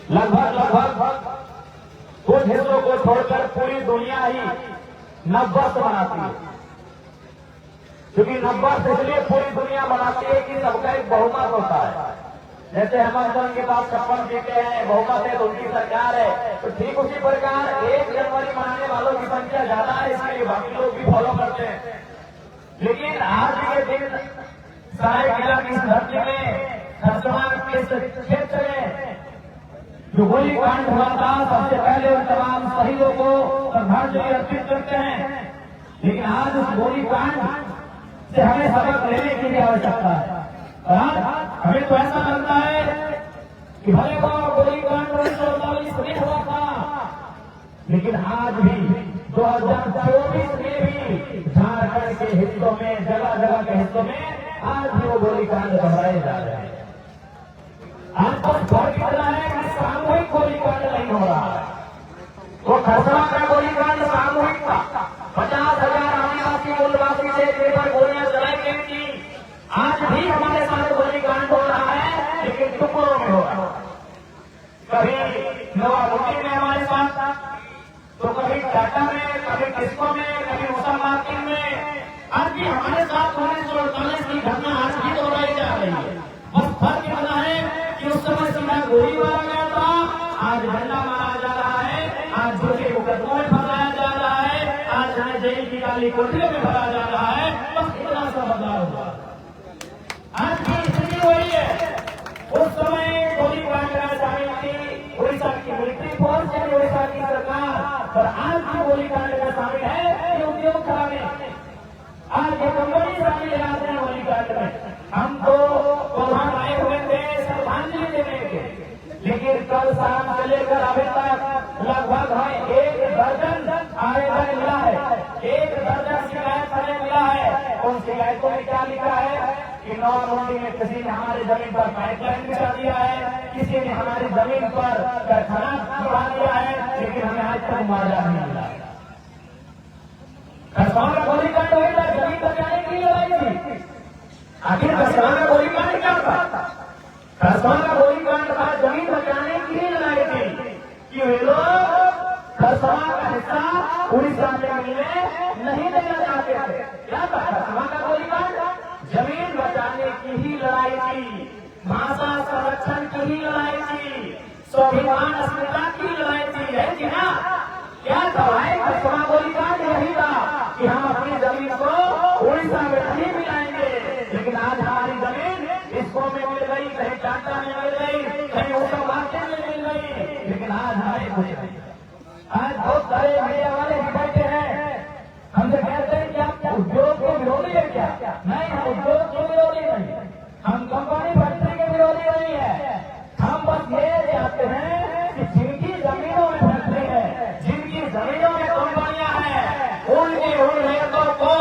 लगभग कुछ हिस्सों को छोड़कर पूरी दुनिया ही नववर्ष मनाती है। क्योंकि नववर्ष इसलिए पूरी दुनिया मनाती है कि सबका एक बहुमत होता है। जैसे हेमंत के पास 56 सीटें हैं, बहुमत है तो उनकी सरकार है, तो ठीक उसी प्रकार 1 जनवरी मनाने वालों की संख्या ज्यादा है, इसलिए बाकी लोग भी फॉलो करते हैं। लेकिन आज के दिन सरायकेला की धरती में खरसवां के क्षेत्र में जो गोलीकांड हुआ था, सबसे पहले उन तमाम शहीदों को श्रद्धांजलि अर्पित करते हैं। लेकिन आज उस गोलीकांड से हमें सबक लेने की भी आवश्यकता है। हमें तो ऐसा लगता है कि भले वो गोलीकांड 1948 में हुआ था, लेकिन आज भी 2024 में भी झारखंड के हिस्सों में, जगह जगह के हिस्सों में आज भी वो गोलीकांड दोहराए जा रहे हैं। आज तो फर्क इतना है कि सामूहिक गोलीकांड नहीं हो रहा है। वो खरसवां का गोलीकांड सामूहिक था। 50,000 आदिवासी मूलवासी थे जिन पर गोलियां चलाई गई थी। आज भी हमारे साथ गोलीकांड हो रहा है, लेकिन टुकड़ों में हो रहा है। कभी नवाबुद्दीन में हमारे साथ, तो कभी टाटा में, कभी किस्को में, कभी उषा मार्टिन में। आज भी हमारे साथ 1948 की घटना आज भी दोहराई जा रही है। बस फर्क इतना है कि उस समय सीधा गोली मारा गया था, आज झंडा मारा जा रहा है, आज झूठे मुकदमों में फंसाया जा रहा है, आज हमें जेल की काली कोठरियों में भरा जा रहा है। बस इतना सा बदलाव हुआ। आज की स्थिति वही है। उस समय गोलीकांड का शामिल थी उड़ीसा की मिलिट्री फोर्स यानी उड़ीसा की सरकार, और आज की गोलीकांड का शामिल है ये उद्योग चलाने। आज ये कंपनी शामिल है आज गोलीकांड में। हम तो वहां आए हुए थे श्रद्धांजलि देने के, लेकिन कल शाम से लेकर अभी तक लगभग हमें 1 दर्जन आवेदन मिला है, 1 दर्जन शिकायत हमें मिला है। उन शिकायतों में क्या लिखा है कि नौमुंडी में किसी ने हमारी जमीन पर पाइपलाइन बिछा दिया है, किसी ने हमारी जमीन पर कारखाना बढ़ा दिया है, लेकिन हमें आज तक मुआवजा नहीं मिला। खरसवां का गोलीकांड हुआ था, जमीन बचाने की लड़ाई थी। आखिर खरसवां का गोलीकांड क्या था? खरसवां का गोलीकांड था जमीन बचाने की ही लड़ाई थी कि वे लोग खरसवां का हिस्सा उड़ीसा में मिलने नहीं देना चाहते थे। क्या था खरसवां का गोलीकांड? जमीन बचाने की ही लड़ाई थी, भाषा संरक्षण की ही लड़ाई थी, स्वाभिमान अस्मिता की लड़ाई थी, है कि ना? क्या था खरसवां गोलीकांड? यही था कि हम अपनी जमीन को उड़ीसा में नहीं मिलाएंगे। लेकिन आज हमारी जमीन इसको में मिल गई, कहीं टाटा में मिल गई, कहीं उषा मार्टिन में मिल गई, लेकिन आज हमें कुछ नहीं। आज बहुत सारे मीडिया वाले भी बैठे हैं, हमसे कहते हैं कि आप उद्योग के विरोधी है क्या? नहीं, हम उद्योग के विरोधी नहीं, हम कंपनी फैक्ट्री के विरोधी नहीं है। हम बस ये चाहते हैं कि जिनकी जमीनों में फैक्ट्री है, जिनकी जमीनों में कंपनियां हैं, उनकी उन रैयतों को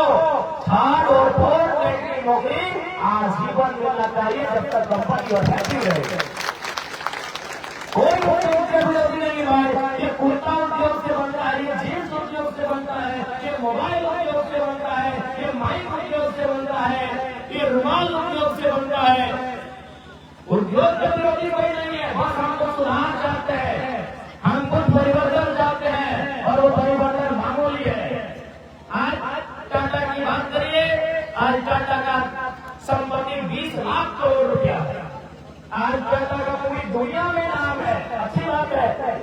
छाड़ और फोड़ करने की नौकरी आजीवन मिलना चाहिए जब तक कंपनी और फैक्ट्री रहेगी। कोई उद्योग के विरोधी नहीं भाई। ये कुर्ता उद्योग से बनता है, ये जींस उद्योग से बनता है, ये मोबाइल उद्योग से बनता है, ये माइक उद्योग से बनता है, ये रुमाल उद्योग से बनता है। उद्योग के विरोधी कोई नहीं है। बस हमको सुधार चाहते हैं, हम कुछ परिवर्तन चाहते हैं, और वो परिवर्तन मामूली है। आज टाटा की बात करिए, आज टाटा का संपत्ति 20 लाख करोड़ रुपया है। आज टाटा का पूरी दुनिया में नाम है, अच्छी बात है।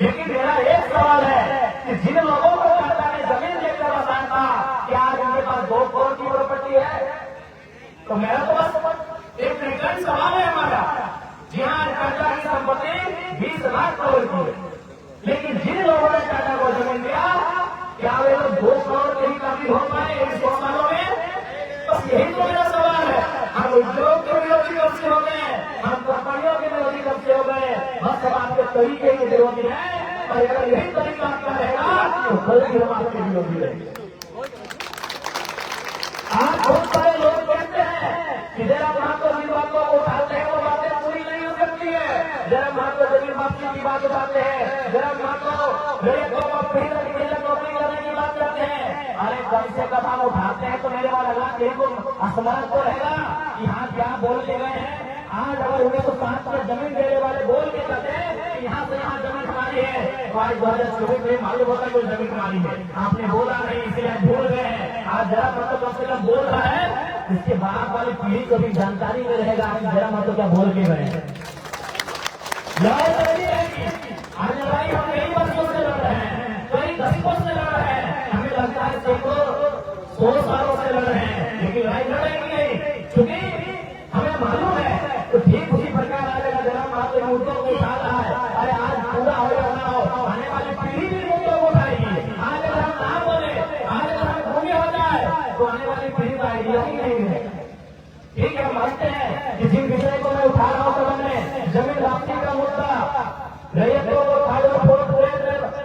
लेकिन मेरा एक सवाल है कि जिन लोगों को टाटा ने जमीन लेकर बताया था कि आज उनके पास 2 करोड़ की प्रॉपर्टी है, तो मेरा तो बस एक रिटर्न सवाल है हमारा। जी हाँ, टाटा की संपत्ति 20 लाख करोड़ की है, लेकिन जिन लोगों ने टाटा को जमीन दिया, क्या वे लोग 2 करोड़ के ही काबिल हो पाए इन 100 सालों में? बस यही तो मेरा सवाल है। हम उद्योग के विरोधी कब से हो गए, हम कंपनियों के विरोधी कब से हो गए? बस हम आपके तरीके के विरोधी हैं, और अगर यही तरीका आपका रहेगा तो कल भी हम आपके विरोधी रहेंगे। आज बहुत सारे लोग कहते हैं कि जरा महत्व की बातों को उठाते हैं, वो बातें पूरी नहीं हो सकती है। जरा महत्व जमीन वापसी की बात उठाते हैं, जरा महत्व रैयतों को फिर नौकरी करने की बात करते हैं। अरे कम से कम हम उठाते हैं तो मेरे वाला को स्मरण तो रहेगा कि हाँ क्या बोल के गए हैं। आज अगर 1960 में जमीन देने वाले बोल के कहते हैं हैं तो आज 2024 में मालूम होता है कोई जमीन माली है, आपने बोला नहीं इसलिए भूल गए हैं। आज जरा मतलब कम से कम बोल रहा है, इसके बाद वाली पीढ़ी को भी जानकारी में रहेगा कि जरा मतलब क्या बोल के गए हैं। आज लड़ाई हम कई वर्षों से लड़ रहे हैं, कई दशकों से लड़ रहे हैं, हमें लगता है 100 सालों से लड़ रहे हैं, लेकिन लड़ाई लड़ेंगे नहीं, क्योंकि हमें मालूम है तो ठीक उसी प्रकार आएगा। जरा मात्र मुद्दों को उठा रहा है, अरे आज पूरा हो या ना हो, आने वाली पीढ़ी भी मुद्दों को उठाएगी। आज अगर हम ना बोले, आज अगर हम भूमि हो जाए तो आने वाली पीढ़ी का आइडिया ही नहीं है। ठीक है, मानते हैं कि जिन विषय को मैं उठा रहा हूँ सदन में, जमीन राशि का मुद्दा, रैयतों को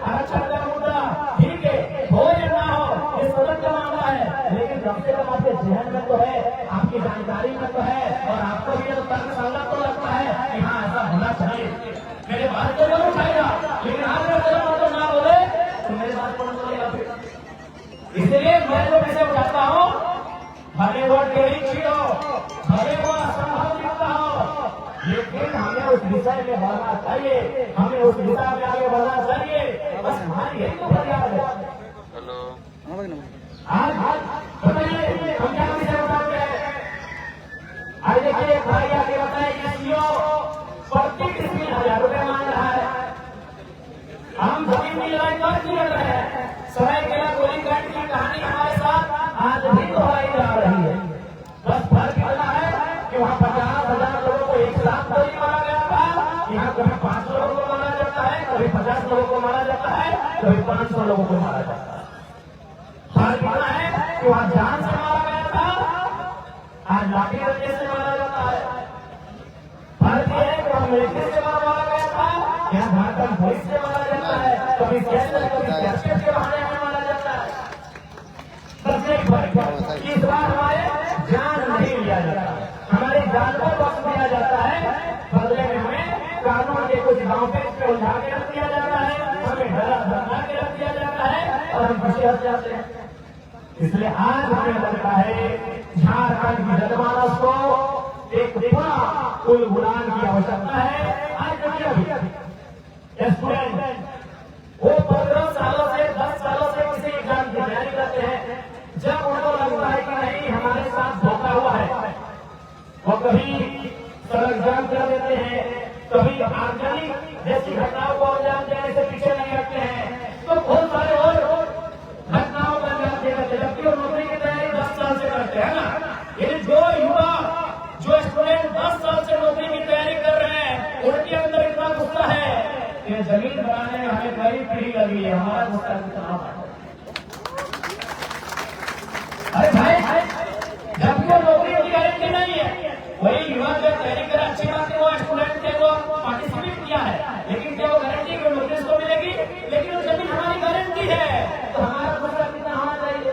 आरक्षण का मुद्दा, ठीक है, हो या ना हो ये सदन का मामला है, लेकिन कम से कम आपके जहन में तो है, आपकी जानकारी में तो है, और आपको भी तर्कसंगत तो लगता है कि हाँ ऐसा होना चाहिए। मेरे बात को जरूर उठाएगा, लेकिन आज अगर तो ना बोले तो मेरे बात को बोलेगा फिर। इसलिए मैं तो कैसे उठाता हूँ, भले वो टेढ़ी हो, भले वो असंभव दिखता हो, लेकिन हमें उस विषय में बढ़ना चाहिए, हमें उस दिशा में आगे बढ़ना चाहिए। बस हमारी यही तो फरियाद है। आज बताइए हम क्या विषय उठाते हैं। आज देखिए एक भाई आगे बताए कि सीओ प्रति 30,000 रुपये मांग रहा है। हम जमीन की लड़ाई कर नहीं लड़ रहे हैं। सरायकेला गोलीकांड की कहानी हमारे साथ आज भी दोहराई जा रही है। बस फर्क इतना है कि वहाँ 50,000 लोगों को एक साथ गोली मारा गया था, यहाँ कभी 500 लोगों को मारा जाता है, कभी 50 लोगों को मारा जाता है, कभी 500 लोगों को मारा जाता है। फर्क इतना है कि वहाँ जान से मारा गया था, आज लाठी डंडे से मारा जाता है। फर्क यह है कि वहाँ मिलिट्री से मारा गया था, यहाँ झारखंड पुलिस से मारा जाता है, कभी कैसे कभी कैसे के बहाने हमें मारा जाता है। बस एक फर्क इस बार हमारे जान नहीं लिया जाता, हमारी जान को बख्श दिया जाता है, बदले में हमें कानून के कुछ गाँव पे उलझा के रख दिया जाता है, हमें डरा धमका के रख दिया जाता है और हम पीछे हट जाते हैं। इसलिए आज हमें लगता है झारखंड की जनमानस को एक पूरा उलगुलान की आवश्यकता है। आज देखिए अभी स्टूडेंट वो 15 सालों से 10 सालों से किसी एग्जाम की तैयारी करते हैं, जब उनको लगता है कि नहीं हमारे साथ धोखा हुआ है, वो कभी सड़क जाम कर देते हैं, कभी आगजनी जैसी घटनाओं को अंजाम देने से पीछे नहीं हटते हैं, तो बहुत सारे और घटनाओं का अंजाम दे देते हैं, जबकि वो नौकरी की तैयारी 10 साल से करते हैं ना। ये जो युवा जो स्टूडेंट 10 साल से नौकरी की तैयारी कर रहे हैं, उनके अंदर इतना गुस्सा है कि जमीन बनाने में हमें कई पीढ़ी लगी है, हमारा गुस्सा कितना है। अरे भाई जबकि वो नौकरी की गारंटी नहीं है, वही युवा जो तैयारी करे, अच्छी बात है, वो स्टूडेंट थे वो पार्टिसिपेट किया है, लेकिन क्या वो गारंटी की नौकरी को मिलेगी? लेकिन वो जमीन हमारी गारंटी है, तो हमारा गुस्सा कितना होना चाहिए।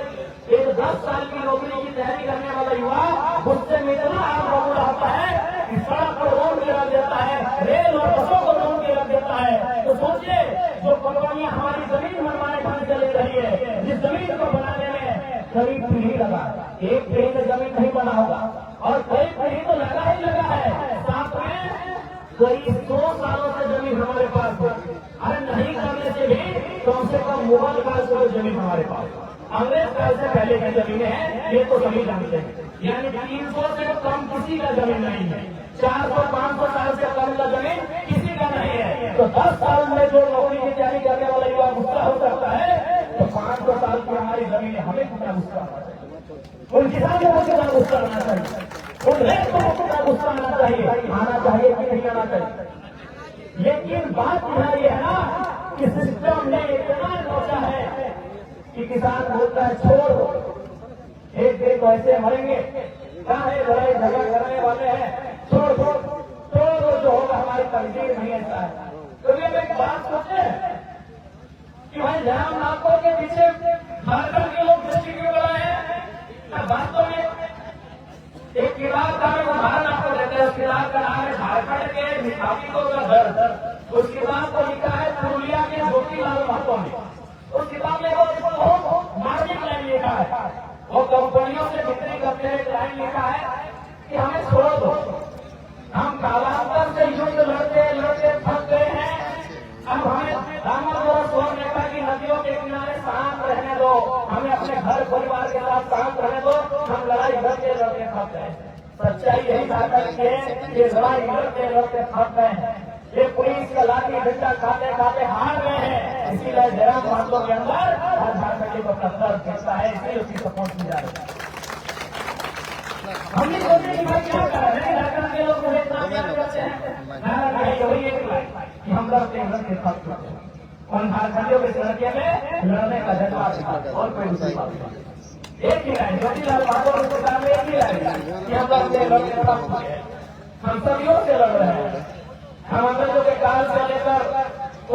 एक 10 साल की नौकरी की तैयारी करने वाला युवा गुस्से में इतना आग बबूला होता है कि सड़क को रोड के रख देता है, रेल और बसों को रोड के रख देता है। तो सोचिए जो कंपनियां हमारी जमीन मनमाने ढंग से ले रही है, जिस जमीन को बनाने में कई पीढ़ी लगा, एक पीढ़ी में जमीन नहीं बना होगा और कई पीढ़ी तो लगा ही लगा है, साथ में कई 100 सालों से जमीन हमारे पास है। अरे नहीं करने से भी कम से कम मुगल काल से जमीन हमारे पास, अंग्रेज काल से पहले की जमीनें हैं, ये तो सभी जानते हैं। यानी 300 से कम किसी का जमीन नहीं है, 400-500 साल से कम का जमीन किसी का नहीं है। तो 10 साल में जो नौकरी की तैयारी करने वाला युवा गुस्सा हो सकता है, तो 500 साल की हमारी जमीन हमें कितना गुस्सा आना चाहिए, उन किसानों को कितना गुस्सा आना चाहिए, उन रेतों को कितना गुस्सा आना चाहिए, आना चाहिए कि नहीं आना चाहिए। लेकिन बात यहाँ ये है ना कि सिस्टम ने इतना सोचा है कि किसान बोलता है छोड़, एक दिन तो ऐसे मरेंगे, कहाँ है लड़ाई झगड़ा करने वाले हैं, छोड़ छोड़ छोड़, जो होगा हमारी तकदीर नहीं ऐसा है। तो ये एक बात सोचे कि भाई जहां नाकों के पीछे झारखंड के लोग दृष्टि क्यों बनाए हैं। वास्तव में एक किताब का मैं उदाहरण आपको देते हैं, उस किताब का नाम है झारखंड के विस्थापितों का दर्द। उस किताब को लिखा है पुरुलिया के ज्योतिलाल महतो ने। उस किताब में वो बहुत मार्मिक लाइन लिखा है, वो कंपनियों से बिक्री करते हुए लाइन लिखा है कि हमें छोड़ दो, हम कालांतर से युद्ध लड़ते लड़ते थक गए हैं, अब हमें सच्चाई यही झारखंड की है कि लड़ाई लड़ते लड़ते थक गए हैं, ये पुलिस का लाठी डंडा खाते खाते हार गए हैं। इसीलिए जयराम महतो के अंदर हर झारखंडी को कत्तर दिखता है, इसलिए उसकी सपोर्ट की जा रही है। हम नहीं सोचते कि भाई क्या कर रहे हैं, झारखंड के लोग मुझे इतना प्यार करते हैं, वही एक कि हम लड़ते लड़ते थक चुके हैं। उन झारखंडियों के लड़के में लड़ने का जज्बा था और कोई दूसरी बात नहीं। एक ही लाइन ज्योतिलाल महतो उसके सामने एक ही लाइन कि हम लड़ते लड़ते थक चुके हैं, हम सदियों से लड़ रहे हैं। हम अंग्रेजों के काल से लेकर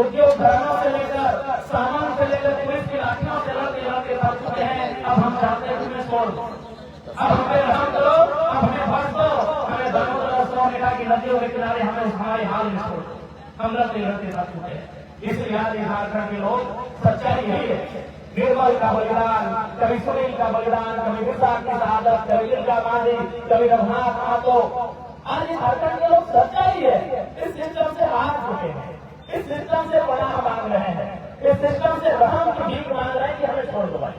उद्योग घरानों से लेकर सामान से लेकर पुलिस की लाठियों से लड़ते लड़ते थक चुके हैं। अब हम चाहते हैं तुम्हें छोड़ दो, अब हमें रहम करो, अब हमें भर दो, हमें दोनों तरफ 100 मीटर की नदियों के किनारे हमें हमारे हाल में छोड़ दो। हम लड़ते लड़ते थक चुके हैं। इसलिए आज झारखंड के लोग सच्चाई यही है, निर्मल का बलिदान, कभी सुनील का बलिदान, कभी विशाख की शहादत, कभी दुर्गा मांझी, कभी रघुनाथ महतो। आज झारखंड के लोग सच्चाई है, इस सिस्टम से हार चुके हैं, इस सिस्टम से पनाह मांग रहे हैं, इस सिस्टम से रहम की भीख मांग रहे हैं कि हमें छोड़ दो भाई,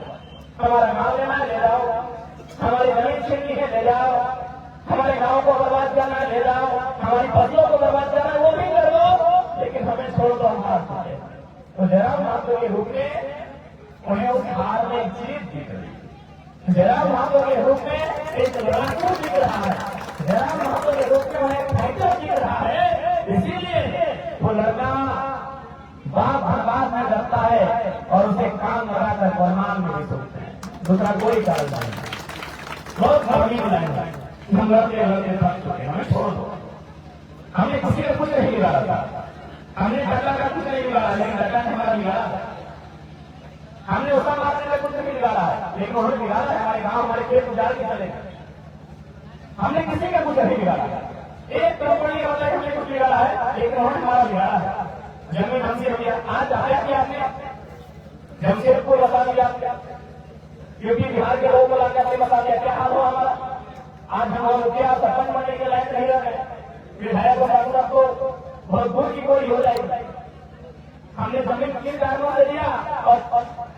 हमारा गाँव लेना है ले जाओ, हमारी जमीन छीननी है ले जाओ, हमारे गाँव को बर्बाद करना है ले जाओ, हमारी फसलों को बर्बाद करना है वो भी कर दो, लेकिन हमें छोड़ दो, हम हार चुके हैं। तो जयराम महतो के रूप में उन्हें उस हार में जीत दिख रही, जयराम महतो के रूप में एक लड़ाकू दिख रहा है, जयराम महतो के रूप में उन्हें फाइटर दिख रहा है। इसीलिए वो लड़का बाप हर बात में डरता है और उसे काम लगाकर फरमान में भी सोचते हैं, दूसरा कोई कारण नहीं। बहुत खराबी लाइन हम लड़ते लड़ते थक चुके हैं, हमें छोड़ दो। हमने किसी का कुछ नहीं बिगाड़ा था, हमने डका का कुछ नहीं बिगाड़ा, लेकिन डका ने हमारा बिगाड़ा। हमने उसका मारने का कुछ नहीं बिगाड़ा है, लेकिन उन्होंने बिगाड़ा है, हमारे गांव हमारे खेत उजाड़ के चले। हमने किसी का कुछ नहीं बिगाड़ा, एक प्रॉपर्टी का मतलब हमने कुछ बिगाड़ा है, लेकिन उन्होंने हमारा बिगाड़ा है। जमीन हमसे लिया, आज आया कि आपने जमशेदपुर बता दिया, यूपी बिहार के लोगों को लाकर आपने बता दिया क्या हाल हो हमारा। आज हम मुखिया सरपंच बनने के लायक नहीं रह गए, विधायक को बहुत दूर की गोली हो जाएगी। हमने जमीन किन कारणों से दिया और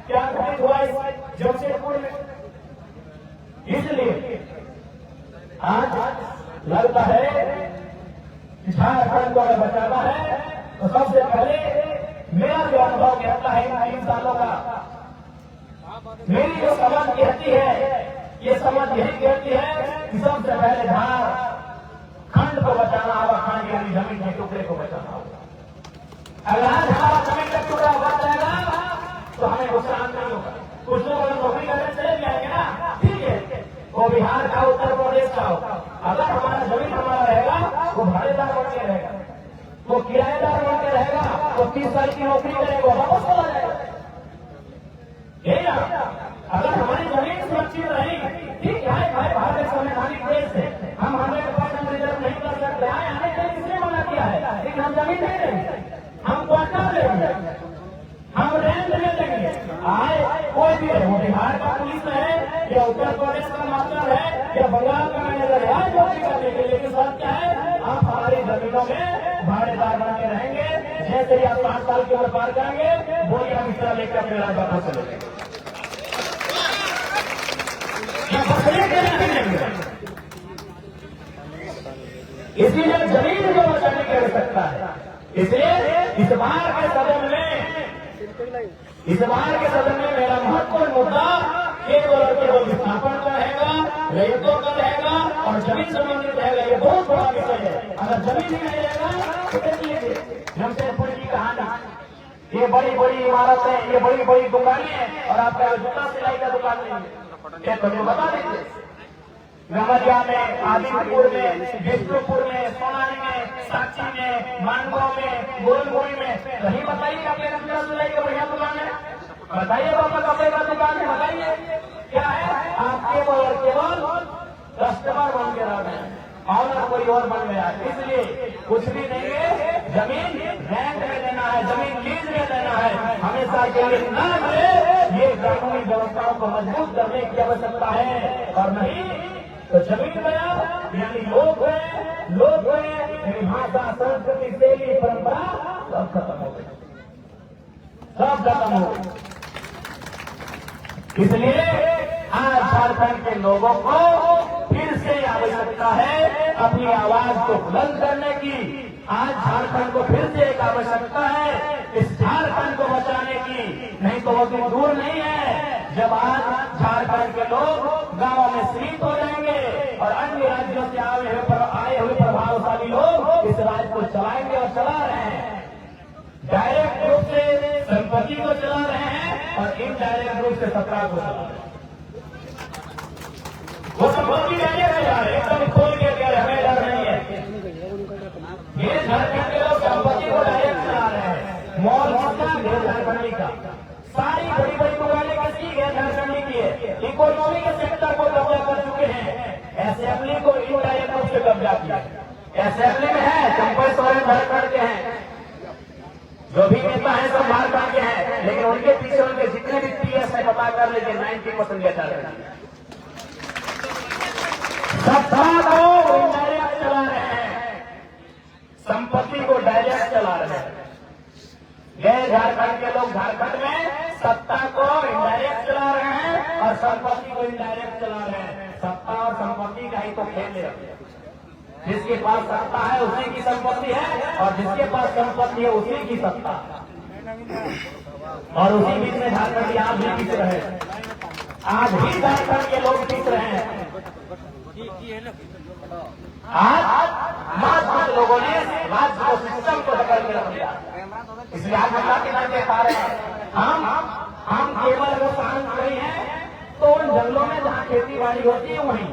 क्या घटित हुआ इस जमशेदपुर में। इसलिए आज लगता है कि झारखंड को अगर बचाना है तो सबसे पहले मेरा जो अनुभव कहता है इन 3 सालों का, मेरी जो समझ कहती है, ये समझ यही कहती है कि सबसे पहले झारखंड को बचाना होगा, खंड यानी जमीन के टुकड़े को बचाना होगा। अगर आज हमारा जमीन का टुकड़ा बच जाएगा तो हमें नुकसान नहीं होगा। कुछ लोग अगर नौकरी करने चले जाएंगे ना, ठीक है, वो बिहार का उत्तर प्रदेश का हो, अगर हमारा जमीन हमारा रहेगा वो भाड़ेदार बन के रहेगा, वो किराएदार बन के रहेगा, वो 30 साल की नौकरी करेगा, वापस चला जाएगा। यही ना, अगर हमारी जमीन सुरक्षित रही, ठीक है भाई, भारत एक संवैधानिक देश है, हम 100% रिजर्व नहीं कर सकते, आने के लिए किसने मना किया है, लेकिन हम जमीन नहीं लेंगे, हम क्वार्टर लेंगे, हम रेंट ले लेंगे। आए कोई भी है, वो बिहार का पुलिस है या उत्तर प्रदेश का मास्टर है या बंगाल का मैनेजर है, आज नौकरी करने के, लेकिन सर क्या है, आप हमारी जमीनों में भाड़ेदार बन के रहेंगे। जैसे ही आप 5 साल की उम्र पार करेंगे, बोलिए हम इस तरह लेकर अपने राजभवन चले जाएंगे। इसीलिए जमीन को बचाने की आवश्यकता है। इसलिए इस बार के सदन में मेरा महत्वपूर्ण मुद्दा केवल और केवल विस्थापन का रहेगा, रैयतों का रहेगा और जमीन संबंधित रहेगा। ये बहुत बड़ा विषय है। अगर जमीन ही नहीं रहेगा तो देखिए जमशेदपुर की कहानी, ये बड़ी बड़ी इमारतें, ये बड़ी बड़ी दुकानें और आपका जूता सिलाई का दुकान नहीं है, तो मुझे बता दीजिए। गमरिया में, आदिपुर में, विष्णुपुर में, सोनाली में, साक्षी में, मानगांव में, गोलमुड़ी में, कहीं बताइए अपने जूता सिलाई का बढ़िया दुकान है, बताइए बाबा कपड़े का दुकान है, बताइए क्या है। आप केवल और केवल कस्टमर बन के रह गए, ऑनर कोई और बन गया। इसलिए कुछ भी नहीं है, जमीन रेंट में देना है, जमीन लीज में देना है, हमेशा के लिए ना मिले, ये कानूनी व्यवस्थाओं को मजबूत करने की आवश्यकता है। और नहीं तो जमीन गया यानी लोग हुए यानी भाषा, संस्कृति, शैली, परंपरा सब खत्म हो गई, सब खत्म हो गई। इसलिए आज झारखंड के लोगों को फिर से से आवश्यकता है अपनी आवाज को बुलंद करने की। आज झारखंड को फिर से एक आवश्यकता है इस झारखंड को बचाने की, नहीं तो वो दिन दूर नहीं है जब आज झारखंड के लोग गांवों में शहीद हो जाएंगे और अन्य राज्यों से आए हुए प्रभावशाली लोग इस राज्य को चलाएंगे और चला रहे हैं। डायरेक्ट रूप से संपत्ति को चला रहे हैं और इनडायरेक्ट रूप से सत्ता को चला रहे हैं। वो संपत्ति लेने में जा रहे एकदम खोल के गए, हमें डर नहीं है। ये झारखंड के लोग संपत्ति को डायरेक्ट चला रहे हैं। मॉल किसका? झारखंडी का। सारी बड़ी बड़ी दुकानें किसकी? झारखंडी की है। इकोनॉमी के सेक्टर को कब्जा कर चुके हैं। असेंबली को इनडायरेक्ट रूप से कब्जा किया। असेंबली में है चंपई सोरेन झारखंड के हैं, जो भी नेता है सब झारखंड के हैं, लेकिन उनके पीछे उनके जितने भी पीएस है पता कर लीजिए 90% ये झारखंड सत्ता को इनडायरेक्ट चला रहे हैं, संपत्ति को डायरेक्ट चला रहे हैं। गए झारखंड के लोग झारखंड में सत्ता को इनडायरेक्ट चला रहे हैं और संपत्ति को इनडायरेक्ट चला रहे हैं। सत्ता और संपत्ति का ही तो खेल है। जिसके पास सत्ता है उसी की संपत्ति है और जिसके पास संपत्ति है उसी की सत्ता, और उसी बीच में झारखंड आज भी पिस रहे हैं। आज भी झारखंड के लोग पिस रहे हैं। आज मास लोगों ने राज्य को सिस्टम को पकड़ के रख दिया। इसलिए आज हम बातें नहीं दे पा रहे हैं। हम केवल वो शांत नहीं है तो उन जंगलों में जहाँ खेती बाड़ी होती है वहीं,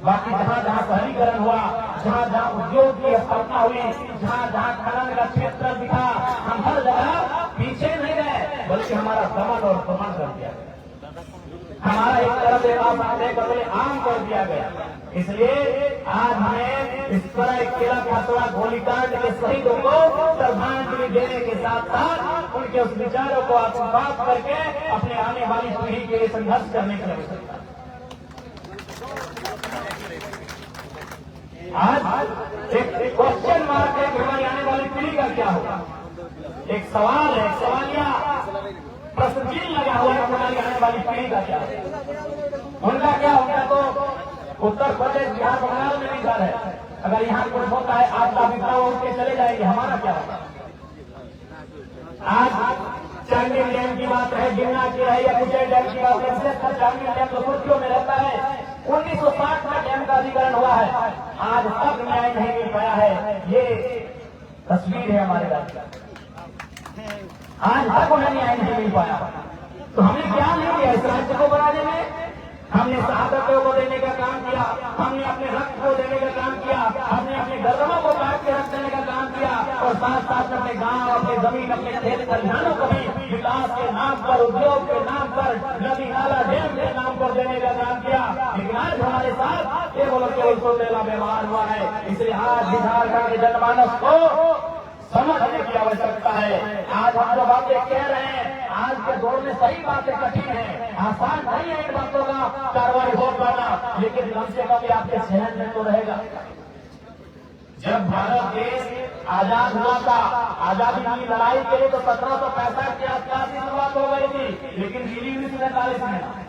बाकी जहाँ जहाँ शहरीकरण हुआ, जहाँ जहाँ उद्योग की स्थापना हुई, जहाँ जहाँ खनन का क्षेत्र दिखा, हम हर जगह पीछे नहीं गए बल्कि हमारा दमन और दमन कर दिया गया। हमारा एक तरह से बदले आम कर दिया गया। इसलिए आज हमें इस तरह केला खसड़ा गोलीकांड के शहीदों को श्रद्धांजलि देने के साथ साथ उनके उस विचारों को आत्मसात करके अपने आने वाली पीढ़ी के लिए संघर्ष करने की आवश्यकता है। आज एक क्वेश्चन मार्क है कि हमारी आने वाली पीढ़ी का क्या होगा। एक सवाल है, सवालिया प्रश्न चिन्ह लगा हुआ है, हमारी आने वाली पीढ़ी का क्या है, उनका क्या होगा। तो उत्तर प्रदेश, बिहार, बंगाल में भी घर है, अगर यहाँ कुछ होता है आपका विपदा उठ के चले जाएंगे, हमारा क्या होगा। आज चांडिल डैम की बात है, गिरना की है या कुछ डैम की बात है, चांडिल डैम तो सुर्खियों में रहता है। 1960 में डैम का अधिग्रहण हुआ है, आज तक न्याय नहीं मिल पाया है। ये तस्वीर है हमारे राज्य, आज तक उन्हें न्याय नहीं मिल पाया। तो हमने क्या नहीं किया इस राज्य को बनाने में। हमने शहादतों को देने का काम किया, हमने अपने रक्त को देने का काम किया, हमने अपने गर्दनों को काट के रख देने का काम किया और साथ साथ अपने गांव, अपने जमीन, अपने खेत खलिहानों को भी विकास के नाम पर, उद्योग के नाम पर, नदी नाला डैम के नाम पर देने का काम किया। लेकिन आज हमारे साथ केवल सोचेला व्यवहार हुआ है। इसलिए आज झारखंड के जनमानस को समझने की आवश्यकता है। आज हम जो बातें कह रहे हैं आज के दौर में सही बातें कठिन है, आसान नहीं है इन बातों का कार्रवाई हो पाना, लेकिन कम से कम आपके सहन में तो रहेगा। जब भारत देश आजाद हुआ था, आजादी की लड़ाई के लिए तो 1765 के आसपास की शुरुआत हो गई थी, लेकिन दिल्ली 1947 में।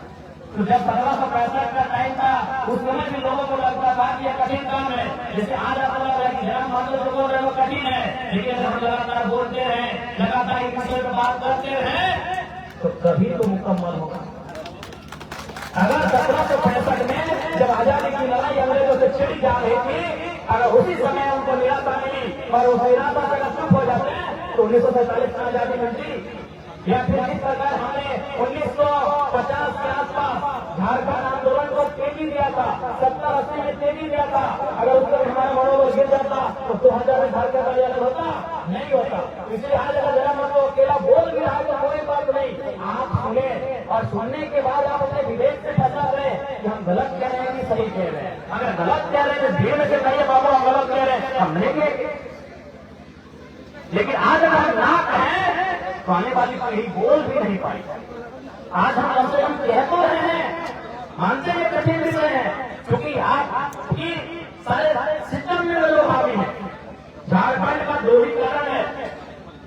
तो जब 1765 का टाइम था उस समय भी लोगों को लगता था कि यह कठिन काम है। जैसे आज आप लग रहा है कि जरा मतलब जो बोल रहे हैं वो कठिन है, लेकिन हम लगातार बोलते हैं, लगातार एक दूसरे से बात करते हैं तो कभी तो मुकम्मल होगा। अगर 1765 में जब आजादी की लड़ाई अंग्रेजों से छिड़ी जा रही थी, अगर उसी समय उनको निराशा मिली और उस निराशा से अगर चुप हो जाते हैं तो 1947 में आजादी मिलती। या फिर जिस प्रकार हमने 1950 के आसपास झारखंड आंदोलन को तेजी दिया था, 70-80 में तेजी दिया था, अगर उस समय हमारा मनोबल गिर जाता तो 2000 में झारखंड का अलग होता नहीं होता। इसलिए आज अगर जरा मतलब अकेला बोल भी रहा है तो कोई बात नहीं, आप सुने और सुनने के बाद आप अपने विवेक से फैसला करें कि हम गलत कह रहे हैं कि सही कह रहे हैं। अगर गलत कह रहे हैं तो भीड़ में से कहिए बाबू हम गलत कह रहे हैं, हम नहीं कहेंगे। लेकिन आज अगर हम ना कहें तो आने वाली पीढ़ी बोल भी नहीं पाई। आज हम कम से कम कह तो रहे हैं, मानते हैं कठिन विषय है, क्योंकि आपकी सारे सिस्टम में लोग हावी हैं। झारखंड का दोहरीकरण है,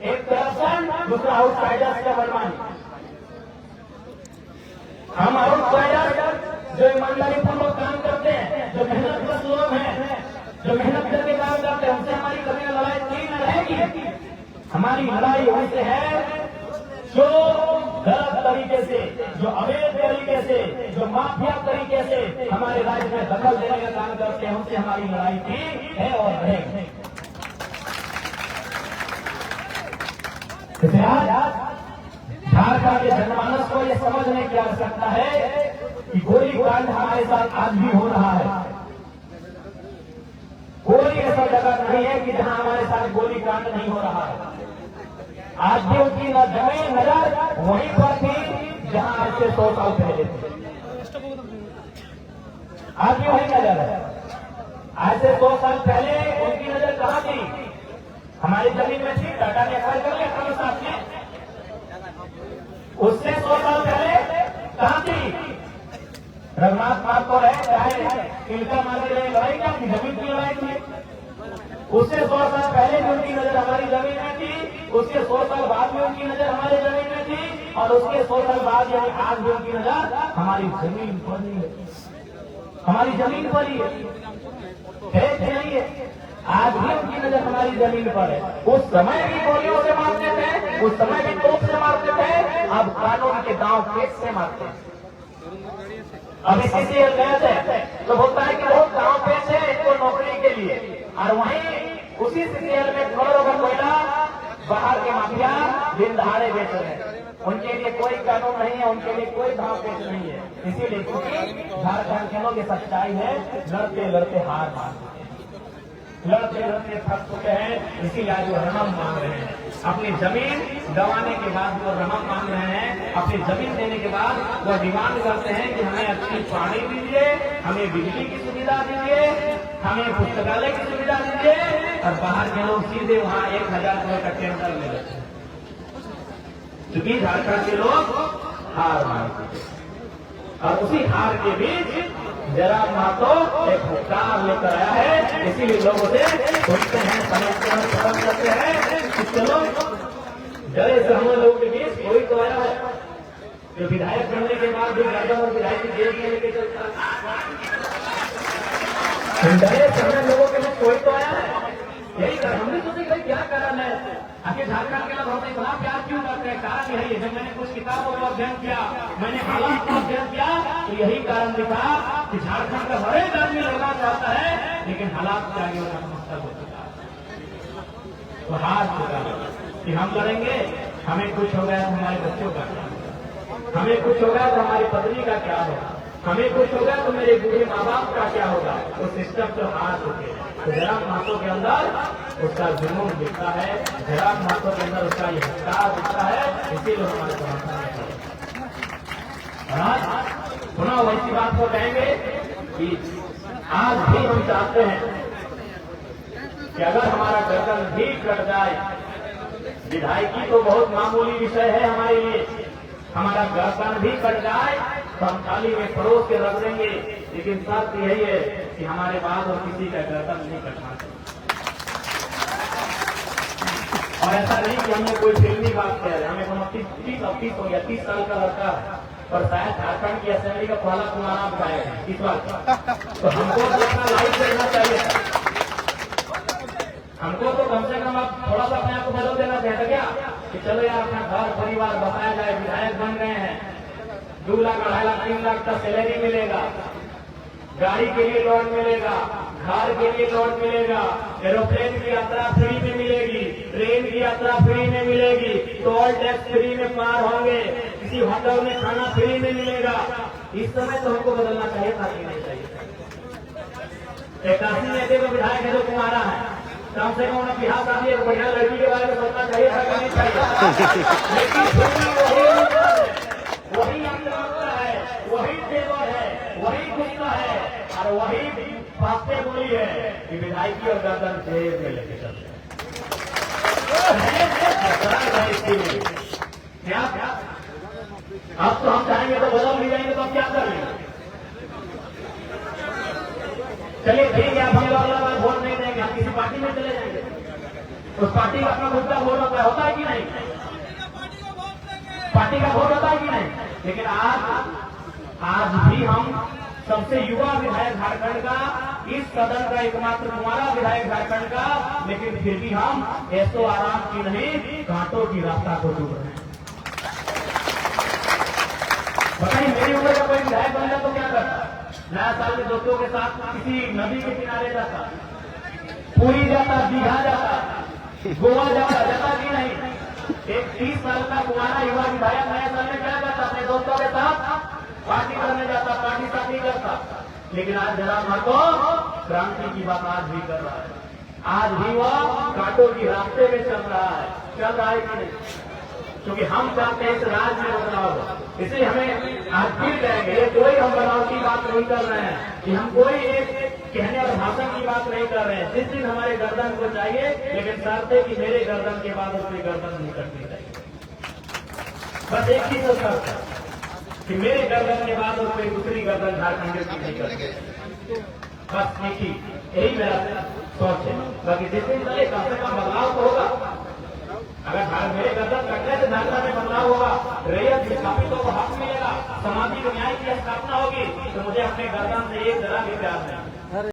एक करप्शन, दूसरा आउटसाइडर्स का बदमानी। हम आउटसाइडर जो ईमानदारी पूर्वक काम करते हैं, जो मेहनत लोग हैं, जो मेहनत करके काम करते हैं, उनसे हमारी कभी लड़ाई नहीं न रहेगी। हमारी लड़ाई उनसे है जो गलत तरीके से, जो अवैध तरीके से, जो माफिया तरीके से हमारे राज्य में दखल देने का काम करते हैं, उनसे हमारी लड़ाई थी, है और रहेगी। झारखंड के जनमानस को यह समझने की आवश्यकता है कि गोलीकांड हमारे साथ आज भी हो रहा है। कोई ऐसा जगह नहीं है कि जहां हमारे साथ गोलीकांड नहीं हो रहा है। आज भी उनकी जमीन नजर वहीं पर थी जहां आज से 100 साल पहले थी। आज भी वही नजर है। आज से 100 साल पहले उनकी नजर कहां थी? हमारी जमीन में थी। टाटा ने एक्वायर कर लिया अपने साथ में। उससे 100 साल पहले कहां थी? रघुनाथ मार्ग है, चाहे इनका मार्ग रहे, लड़ाई क्या थी? जमीन की लड़ाई थी। उससे 100 साल पहले भी उनकी नजर हमारी जमीन में थी, उसके 100 साल बाद में उनकी नजर हमारी जमीन में थी, और उसके 100 साल बाद यानी आज भी उनकी नजर हमारी जमीन पर ही है। हमारी जमीन पर ही नहीं है। आज भी उनकी नजर हमारी जमीन पर है। उस समय भी गोलियों से मारते थे, उस समय भी तोप से मारते थे, अब कानून के दांव पेच से मारते हैं। अब इसी से गए थे तो बोलता है कि लोग गांव पेश है इनको नौकरी के लिए, और वहीं उसी सीसीएल में करोड़ों का कोयला बाहर के माफिया दिन दहाड़े बेच रहे हैं। उनके लिए कोई कानून नहीं है, उनके लिए कोई दांव पेच नहीं है। इसीलिए क्योंकि झारखंड के लोग ये सच्चाई है, लड़ते लड़ते हार मानते हैं, लड़ते लड़ते थक चुके हैं। इसीलिए आज वो रमम मांग रहे हैं। अपनी जमीन गंवाने के बाद वो रमम मांग रहे हैं। अपनी जमीन देने के बाद वो डिमांड करते हैं कि हमें अच्छी पानी दीजिए, हमें बिजली की सुविधा दीजिए, हमें पुस्तकालय की सुविधा दीजिए, और बाहर के लोग सीधे वहां 1000 रुपये का टेंडर ले लेते हैं, क्योंकि झारखंड के लोग हार मानते हैं। और उसी हार के बीच जयराम महतो एक हुक्कार लेकर आया है। इसीलिए लोगों से सुनते हैं, समझते हैं, पसंद करते हैं कि चलो जरे से हम लोगों के बीच कोई तो आया है जो विधायक बनने के बाद भी गर्दन और विधायक की जेल में लेके चलता है। डरे से हम लोगों के बीच कोई तो आया है। यही हमने सोचे भाई क्या कारण है, आखिर झारखंड के लोग हमसे इतना प्यार क्यों करते हैं? कारण यही है, जब मैंने कुछ किताबों का अध्ययन किया, मैंने हालात का अध्ययन किया, तो यही कारण दिखा कि झारखंड का हर एक आदमी लड़ना चाहता है, लेकिन हालात के आगे उनका मकसद हो चुका है। तो हार चुका है कि हम लड़ेंगे, हमें कुछ हो गया तो हमारे बच्चों का क्या, हमें कुछ हो गया तो हमारी पत्नी का क्या होगा, हमें कुछ होगा तो मेरे बूढ़े माँ बाप का क्या होगा। तो सिस्टम तो हार चुके हैं। तो जयराम महतो के अंदर उसका जुनून दिखता है, जयराम महतो के अंदर उसका ये हथियार दिखता है। इसीलिए हमारे समर्थन आज पुनः वैसी बात को कहेंगे कि आज भी हम चाहते हैं कि अगर हमारा गर्दन भी कट जाए, विधायकी तो बहुत मामूली विषय है हमारे लिए, हमारा गर्दन भी कट जाए तो हम थाली में परोस के रख देंगे, लेकिन शर्त यही है कि हमारे बाद और किसी का गर्दन नहीं कटना चाहिए। और ऐसा नहीं कि हमने कोई फिल्मी बात कह रहे, हमें 29 हो गया, 30 साल का लड़का है, और शायद झारखंड की असेंबली का पहला चुनाव बताया है इस बार, तो हमको अपना लाइफ करना चाहिए। हमको तो कम से कम आप थोड़ा सा अपने आप को बदल देना चाहिए क्या कि चलो यार अपना घर परिवार बताया जाए, विधायक बन गए हैं, 2 लाख 2.5 लाख 3 लाख का सैलरी मिलेगा, गाड़ी के लिए लोन मिलेगा, घर के लिए लोन मिलेगा, एरोप्लेन की यात्रा फ्री में मिलेगी, ट्रेन की यात्रा फ्री में मिलेगी, टोल टैक्स फ्री में पार होंगे, किसी होटल में खाना फ्री में मिलेगा। इस समय तो हमको बदलना चाहिए था कि नहीं चाहिए? 81 नेता का विधायक है जो तुम्हारा है, कम से कम बिहार शादी एक बढ़िया लड़की के बारे में सोचना चाहिए था कि नहीं चाहिए? लेकिन वही अंतरात्मा है, वही देवर है, वही गुस्सा है, और वही फास्ते बोली है कि विधायकी और गर्दन जेब में लेके चलते क्या? अब तो हम चाहेंगे तो बदल भी जाएंगे, तो हम क्या कर लेंगे? चलिए ठीक है, आप हम लोग अगला बार वोट नहीं देंगे, हम किसी पार्टी में चले जाएंगे, उस पार्टी का अपना मुद्दा वोट होता है कि नहीं? पार्टी का वोट होता है कि नहीं? लेकिन आज भी हम सबसे युवा विधायक झारखंड का, इस सदन का एकमात्र कुंवारा विधायक झारखंड का, लेकिन फिर भी हम ऐसो आराम की नहीं, कांटों की रास्ता को ढूंढ रहे हैं। बताइए मेरी उम्र का कोई विधायक बन जाए तो क्या करता? नया साल के दोस्तों के साथ किसी नदी के किनारे जाता, पुरी जाता, दीघा जाता, गोवा जाता कि नहीं? एक 30 साल का कुंवारा युवा विधायक नया साल में क्या करता? अपने दोस्तों के साथ पार्टी करने जाता, पार्टी शादी करता। लेकिन आज जरा महतो क्रांति की बात आज भी कर रहा है, आज भी वह कांटों की रास्ते में चल रहा है कि नहीं? क्योंकि हम चाहते हैं इस राज्य में बदलाव हो, इसलिए हमें आज फिर कहेंगे, ये कोई हम बदलाव की बात नहीं कर रहे हैं कि हम कोई एक कहने और भाषण की बात नहीं कर रहे हैं। जिस दिन हमारे गर्दन को चाहिए, लेकिन शर्त है कि मेरे गर्दन के बाद उसकी गर्दन नहीं कटनी चाहिए। बस एक ही तो शर्त है कि मेरे गर्दन के बाद और कोई दूसरी गर्दन झारखंड की नहीं करती। बस यही मेरा सोच है। बाकी जिस दिन चले कम से कम बदलाव तो होगा। अगर मेरे गर्दन कटने से झारखंड में बदलाव होगा, रैयत विस्थापितों को हक मिलेगा, सामाजिक न्याय की स्थापना होगी, तो मुझे अपने गर्दन से एक जरा भी प्यार नहीं।